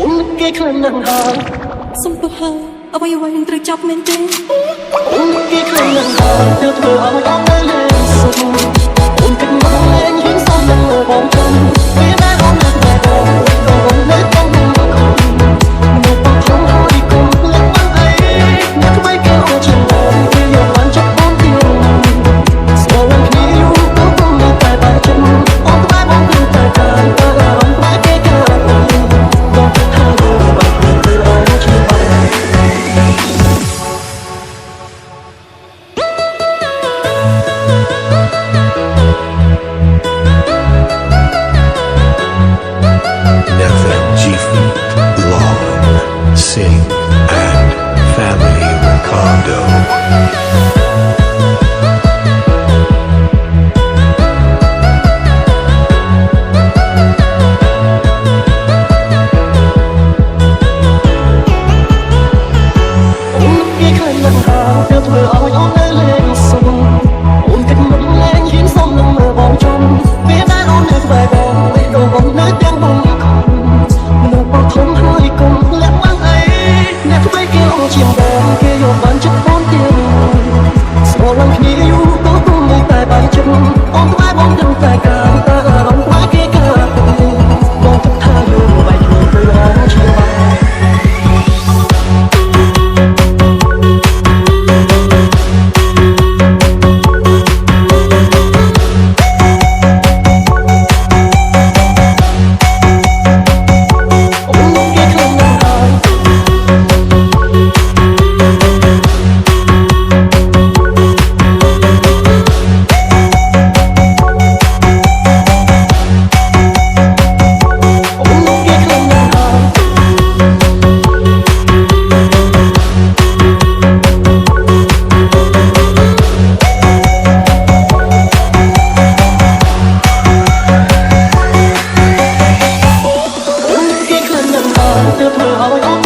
អូនគេខ្លាំងណាស់ហើយសុំទោសហើយអ្វីៗនឹងត្រូវចប់មែនទេអូនគេខ្លាំងណាស់ហើយទើបធ្វើឲ្យអស់នៅលេងសុខអូនគិតមកលេងហ៊ានសំនឹងបងខ្ញុំពេលដែលអូននៅតែបងអូននៅต้องមកខ្ញុំហើយគុំលឹកបានអីអ្នកថ្មីគេអូនជាគេយកបានចិត្តបងទៀតស្គាល់នឹងគ្នាយូរទៅគុំនៅតែបែកចិត្តអូនក្បែរបងគឺតែកាយតែអារម្មណ៍បែកគេកាយបងគិតថាយើងបាត់ទៅអូនជាបាត់ FMG Feet, Long, Sing, and Family Ricardo. ជាងបងគេយកបានចិត្តបងទៀតស្គាល់នឹងគ្នាយូរក៏គង់នៅតែបែកចិត្តអូនក្បែរបងដឹងតែកាយតែអារម្មណ៍បែកគេកាយបងគិតថាយើងបែកគ្នាទៅហើយជាបាត់ទើបធ្វើឲ្យ